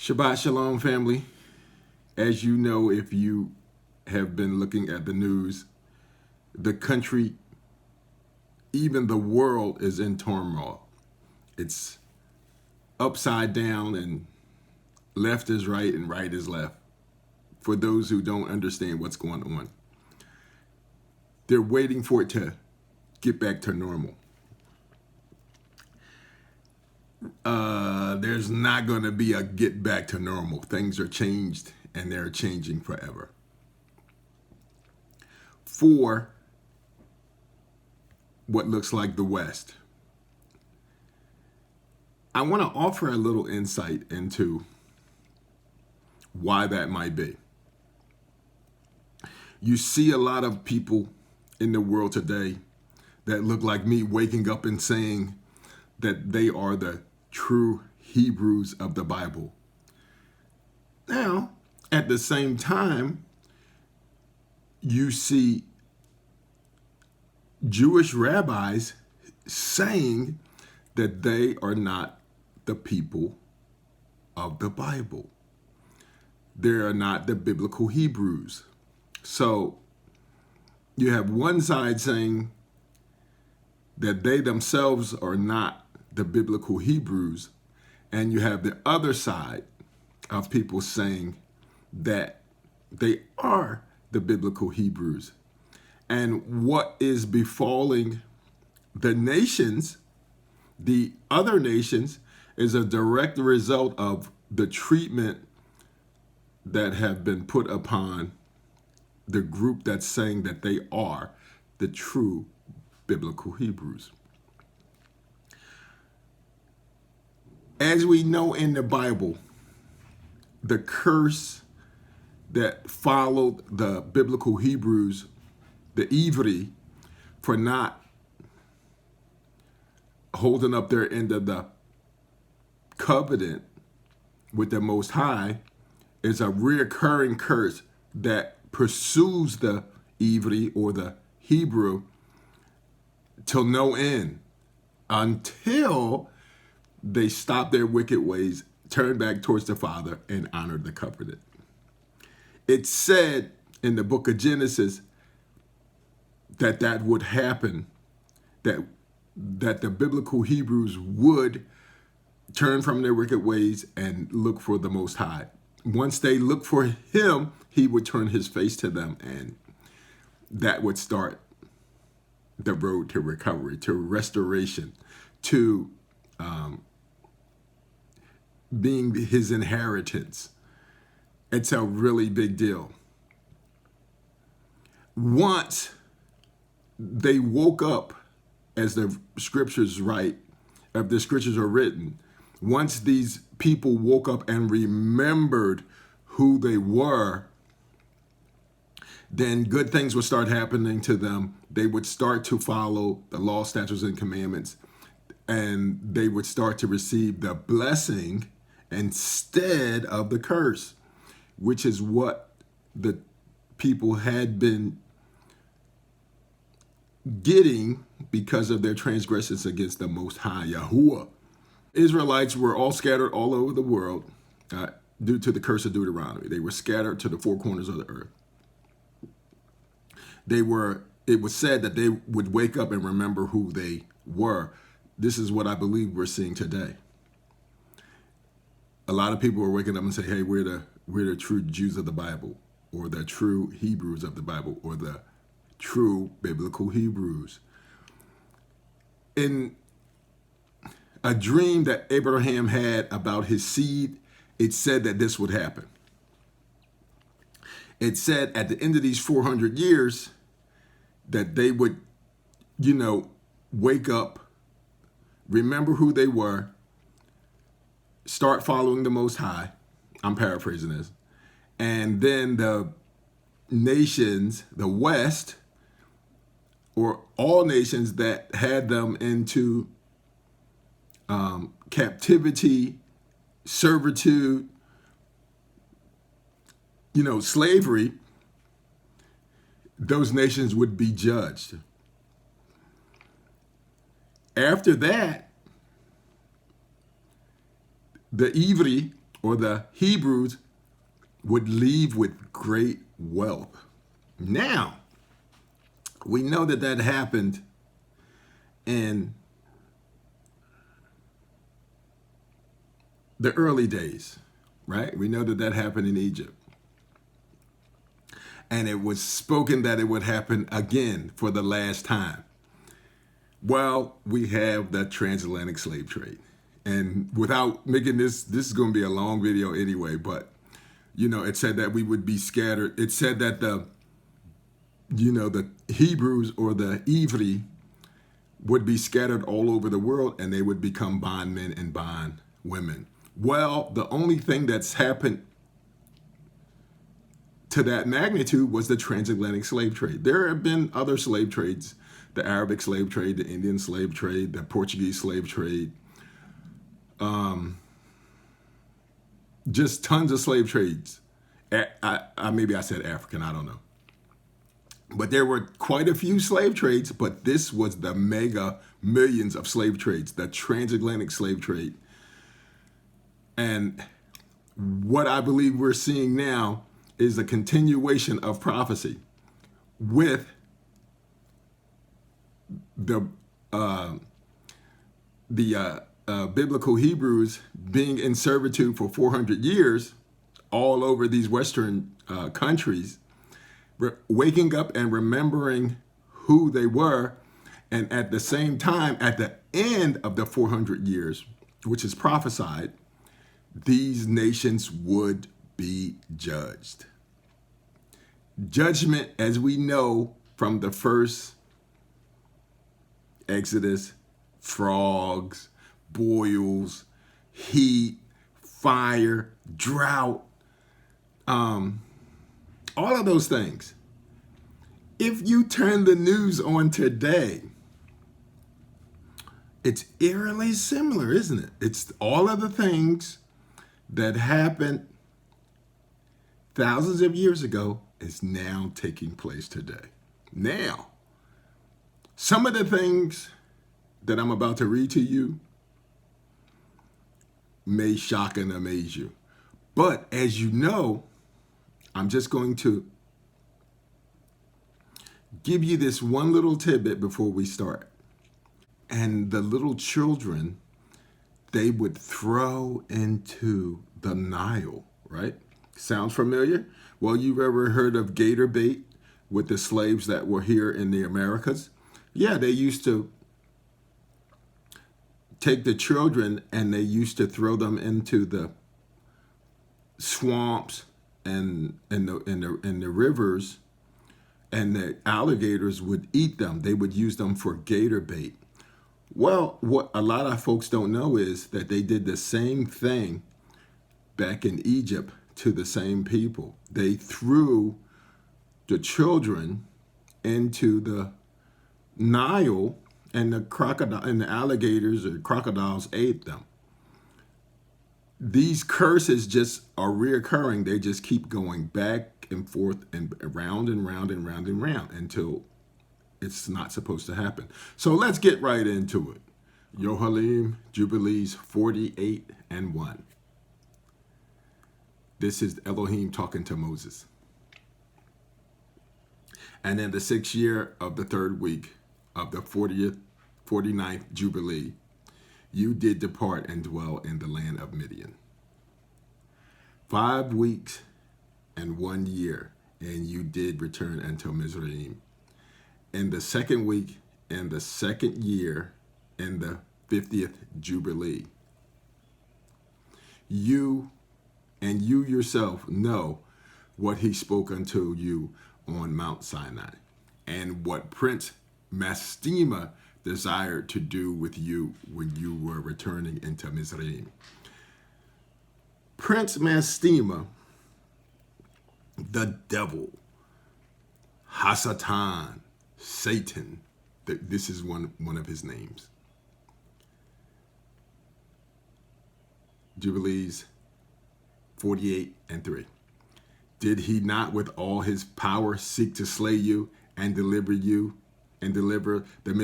Shabbat Shalom, family. As you know, if you have been looking at the news, the country, even the world, is in turmoil. It's upside down, and left is right and right is left. For those who don't understand what's going on, they're waiting for it to get back to normal. There's not going to be a get back to normal. Things are changed, and they're changing forever. For what looks like the West, I want to offer a little insight into why that might be. You see a lot of people in the world today that look like me waking up and saying that they are the true Hebrews of the Bible. Now, at the same time, you see Jewish rabbis saying that they are not the people of the Bible. They are not the biblical Hebrews. So you have one side saying that they themselves are not the biblical Hebrews, and you have the other side of people saying that they are the biblical Hebrews. And what is befalling the nations, the other nations, is a direct result of the treatment that have been put upon the group that's saying that they are the true biblical Hebrews. As we know in the Bible, the curse that followed the biblical Hebrews, the Ivri, for not holding up their end of the covenant with the Most High, is a reoccurring curse that pursues the Ivri or the Hebrew till no end, until they stop their wicked ways, turn back towards the Father, and honor the covenant. It's said in the book of Genesis that that would happen, that the biblical Hebrews would turn from their wicked ways and look for the Most High. Once they look for him, he would turn his face to them, and that would start the road to recovery, to restoration, to being his inheritance. It's a really big deal. Once they woke up, as the scriptures write, if the scriptures are written, once these people woke up and remembered who they were, then good things would start happening to them. They would start to follow the law, statutes, and commandments, and they would start to receive the blessing instead of the curse, which is what the people had been getting because of their transgressions against the Most High, Yahuwah. Israelites were all scattered all over the world due to the curse of Deuteronomy. They were scattered to the four corners of the earth. It was said that they would wake up and remember who they were. This is what I believe we're seeing today. A lot of people are waking up and say, hey, we're the true Jews of the Bible, or the true Hebrews of the Bible, or the true biblical Hebrews. In a dream that Abraham had about his seed, it said that this would happen. It said at the end of these 400 years that they would, wake up, remember who they were, start following the Most High. I'm paraphrasing this. And then the nations, the West, or all nations that had them into captivity, servitude, slavery, those nations would be judged. After that, the Ivri, or the Hebrews would leave with great wealth. Now, we know that that happened in the early days, right? We know that that happened in Egypt. And it was spoken that it would happen again for the last time. Well, we have the transatlantic slave trade. And without making this is going to be a long video anyway, but, it said that we would be scattered. It said that the Hebrews or the Ivri would be scattered all over the world and they would become bondmen and bondwomen. Well, the only thing that's happened to that magnitude was the transatlantic slave trade. There have been other slave trades, the Arabic slave trade, the Indian slave trade, the Portuguese slave trade, just tons of slave trades. Maybe I said African, I don't know. But there were quite a few slave trades, but this was the mega millions of slave trades, the transatlantic slave trade. And what I believe we're seeing now is a continuation of prophecy with the biblical Hebrews being in servitude for 400 years all over these Western countries, waking up and remembering who they were. And at the same time, at the end of the 400 years, which is prophesied, these nations would be judged. Judgment, as we know from the first Exodus, frogs, boils, heat, fire, drought, all of those things. If you turn the news on today, it's eerily similar, isn't it? It's all of the things that happened thousands of years ago is now taking place today. Now, some of the things that I'm about to read to you may shock and amaze you. But as you know, I'm just going to give you this one little tidbit before we start. And the little children, they would throw into the Nile, right? Sounds familiar? Well, you've ever heard of gator bait with the slaves that were here in the Americas? Yeah, they used to take the children and they used to throw them into the swamps and the rivers, and the alligators would eat them. They would use them for gator bait. Well, what a lot of folks don't know is that they did the same thing back in Egypt to the same people. They threw the children into the Nile, and the crocodile and the alligators or crocodiles ate them. These curses just are reoccurring. They just keep going back and forth and round and round and round and round until it's not supposed to happen. So let's get right into it. Yohalim Jubilees 48 and 1. This is Elohim talking to Moses. And in the 6th year of the 3rd week of the 49th Jubilee, you did depart and dwell in the land of Midian. 5 weeks and 1 year, and you did return unto Mizraim. In the 2nd week, in the 2nd year, in the 50th Jubilee. You and you yourself know what he spoke unto you on Mount Sinai, and what Prince Mastema desired to do with you when you were returning into Mizraim. Prince Mastema, the devil, Hasatan, Satan, this is one of his names. Jubilees 48 and 3. Did he not with all his power seek to slay you and deliver you and deliver the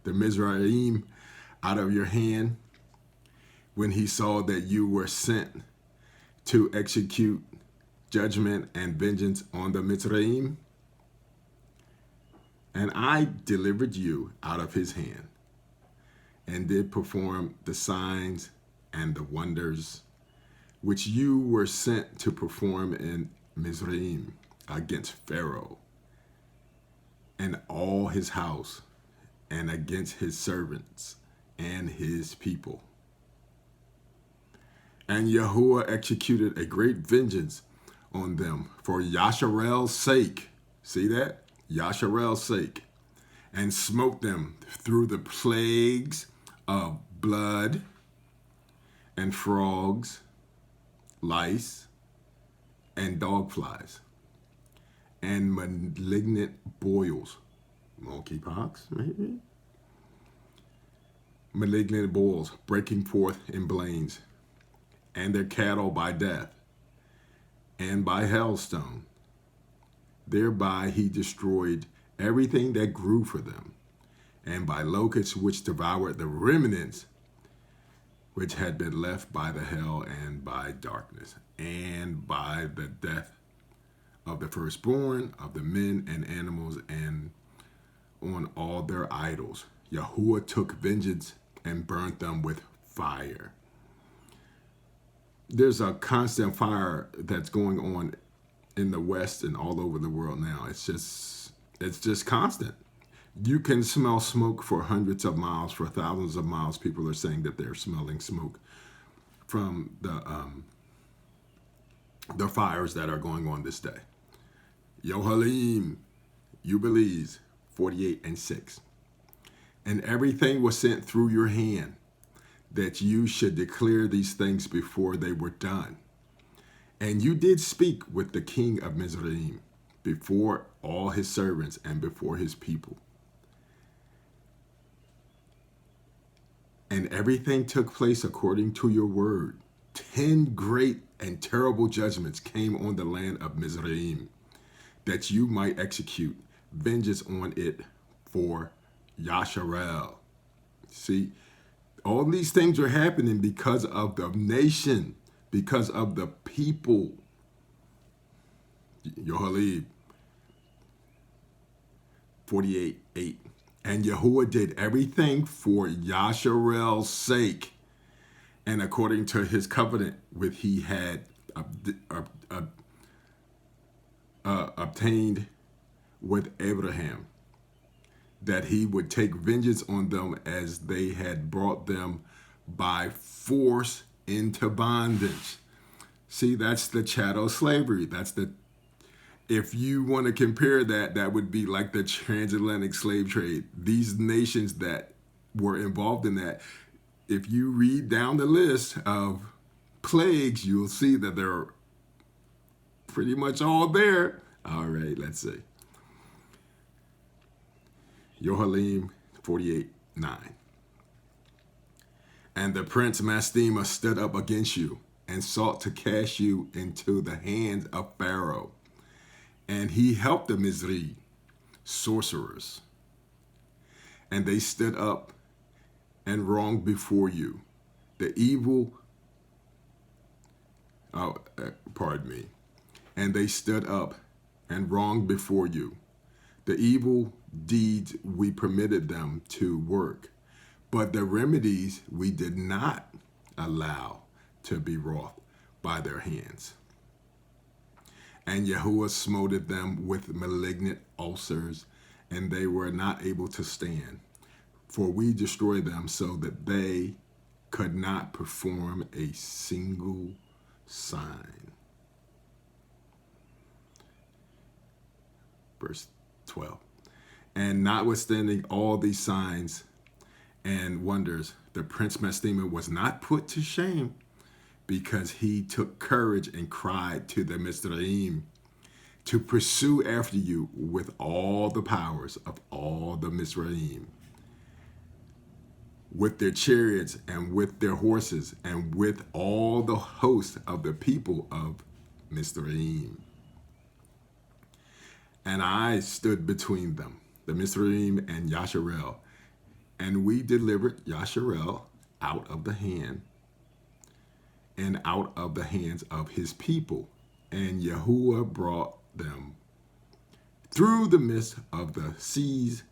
Mizraim out of your hand? when he saw that you were sent to execute judgment and vengeance on the Mitzrayim? And I delivered you out of his hand, and did perform the signs and the wonders which you were sent to perform in Mizraim against Pharaoh and all his house, and against his servants and his people. And Yahuwah executed a great vengeance on them for Yasharel's sake. See that? Yasharel's sake. And smote them through the plagues of blood and frogs, lice, and dog flies, and malignant boils, monkeypox maybe? Malignant boils breaking forth in blains, and their cattle by death, and by hailstone. Thereby he destroyed everything that grew for them, and by locusts which devoured the remnants which had been left by the hail, and by darkness, and by the death of the firstborn of the men and animals, and on all their idols. Yahuwah took vengeance and burnt them with fire. There's a constant fire that's going on in the West and all over the world now. It's just constant. You can smell smoke for hundreds of miles, for thousands of miles. People are saying that they're smelling smoke from the fires that are going on this day. Yohalim, Jubilees 48:6. And everything was sent through your hand, that you should declare these things before they were done. And you did speak with the king of Mizraim before all his servants and before his people. And everything took place according to your word. 10 great and terrible judgments came on the land of Mizraim, that you might execute vengeance on it for Yasharel. See, all these things are happening because of the nation, because of the people. Yohalib 48:8. And Yahuwah did everything for Yasharel's sake, and according to his covenant which he had obtained with Abraham, that he would take vengeance on them as they had brought them by force into bondage. See, that's the chattel slavery. If you want to compare that, that would be like the transatlantic slave trade. These nations that were involved in that, if you read down the list of plagues, you'll see that they're pretty much all there. All right, let's see. Yohalim 48:9. And the prince Mastema stood up against you and sought to cast you into the hands of Pharaoh. And he helped the Mizri, sorcerers. And they stood up and wronged before you the evil, and they stood up and wronged before you the evil deeds we permitted them to work, but the remedies we did not allow to be wrought by their hands. And Yahuwah smote them with malignant ulcers, and they were not able to stand. For we destroyed them so that they could not perform a single sign. Verse 12. And notwithstanding all these signs and wonders, the prince Mastema was not put to shame, because he took courage and cried to the Mizraim to pursue after you with all the powers of all the Mizraim, with their chariots and with their horses and with all the host of the people of Mizraim. And I stood between them, the Mizraim and Yasharel, and we delivered Yasharel out of the hand and out of the hands of his people. And Yahuwah brought them through the midst of the seas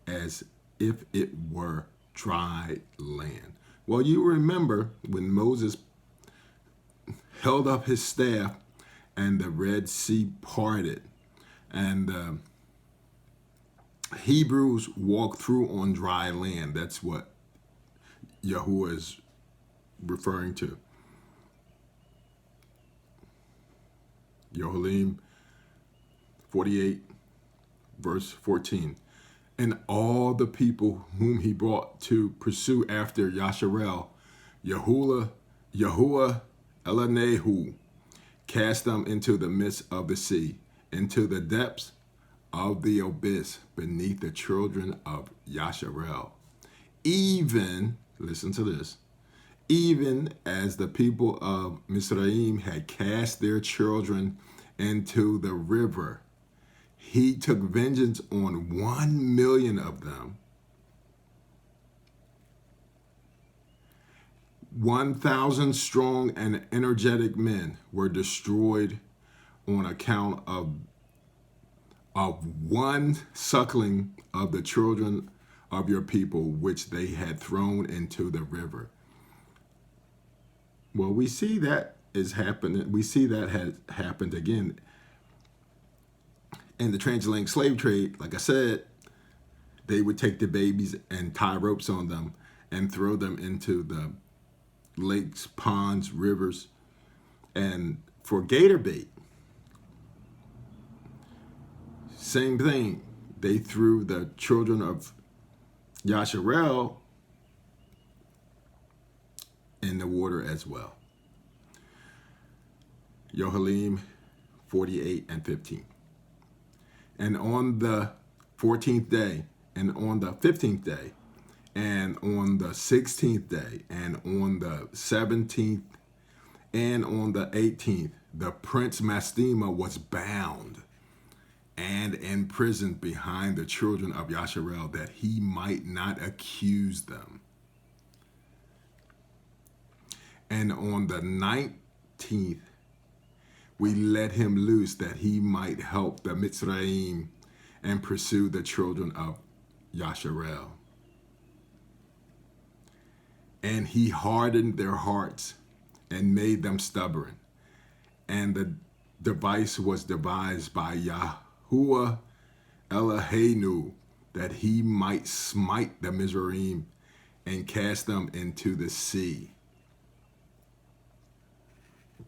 as if it were dry land. Well, you remember when Moses held up his staff and the Red Sea parted, and Hebrews walked through on dry land. That's what Yahuwah is referring to. Yohalim 48, verse 14. And all the people whom he brought to pursue after Yasharel, Yahuwah Elanehu, cast them into the midst of the sea, into the depths of the abyss beneath the children of Yasharel. Even, listen to this, even as the people of Mizraim had cast their children into the river, he took vengeance on 1 million of them. 1,000 strong and energetic men were destroyed on account of one suckling of the children of your people, which they had thrown into the river. Well, we see that is happening. We see that has happened again in the transatlantic slave trade. Like I said, they would take the babies and tie ropes on them and throw them into the lakes, ponds, rivers, and for gator bait. Same thing. They threw the children of Yasharel in the water as well. Yohalim 48 and 15. And on the 14th day, and on the 15th day, and on the 16th day, and on the 17th, and on the 18th, the prince Mastema was bound and imprisoned behind the children of Yasharel, that he might not accuse them. And on the 19th, we let him loose that he might help the Mitzrayim and pursue the children of Yasharel. And he hardened their hearts and made them stubborn. And the device was devised by Yahuwah Eloheinu, that he might smite the Mizraim and cast them into the sea.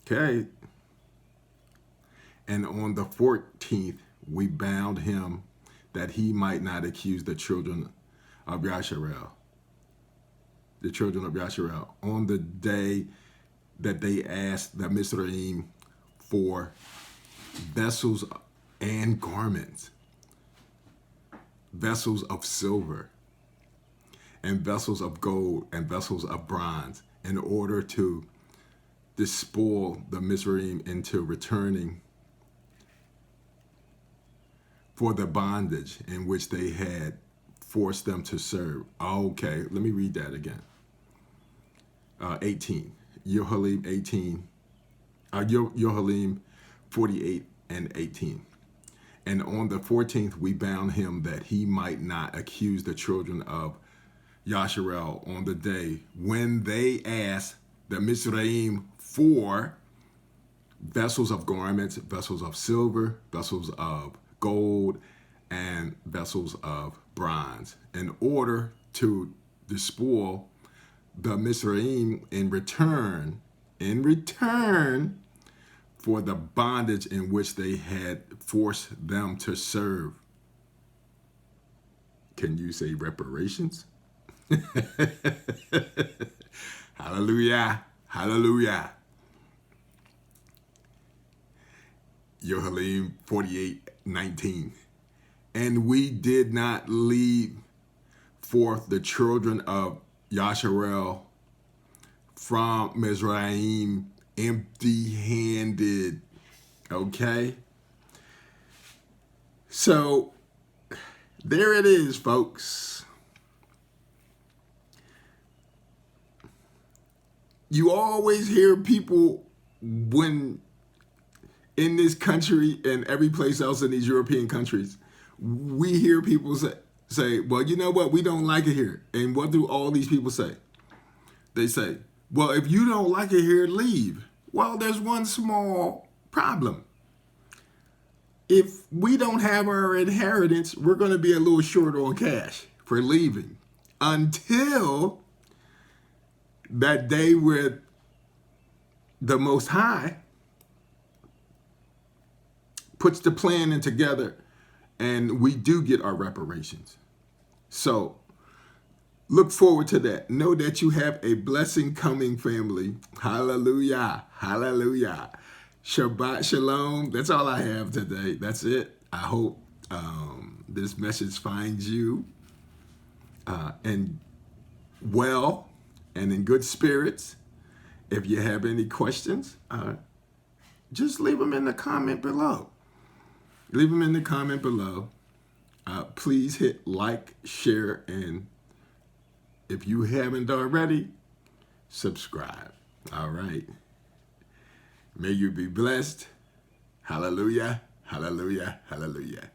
Okay. And on the 14th, we bound him that he might not accuse the children of Yasharel. The children of Yasharel. On the day that they asked the Mizraim for vessels and garments, vessels of silver, and vessels of gold, and vessels of bronze, in order to despoil the Mizraim into returning for the bondage in which they had forced them to serve. Okay, let me read that again. 18, Yohalim 18, Yohalim 48 and 18. And on the 14th, we bound him that he might not accuse the children of Yasharel on the day when they asked the Mizraim for vessels of garments, vessels of silver, vessels of gold, and vessels of bronze, in order to despoil the Mizraim in return for the bondage in which they had forced them to serve. Can you say reparations? Hallelujah. Hallelujah. Yohalim 48:19. And we did not lead forth the children of Yasharel from Mizraim empty-handed. Okay? So, there it is, folks. You always hear people when in this country and every place else in these European countries, we hear people say, well, you know what? We don't like it here. And what do all these people say? They say, well, if you don't like it here, leave. Well, there's one small problem. If we don't have our inheritance, we're going to be a little short on cash for leaving until that day where the Most High puts the plan in together and we do get our reparations. So look forward to that. Know that you have a blessing coming, family. Hallelujah. Hallelujah. Shabbat shalom. That's all I have today. That's it. I hope this message finds you and well and in good spirits. If you have any questions, just leave them in the comment below. Leave them in the comment below. Please hit like, share, and if you haven't already, subscribe. All right. May you be blessed. Hallelujah, hallelujah, hallelujah.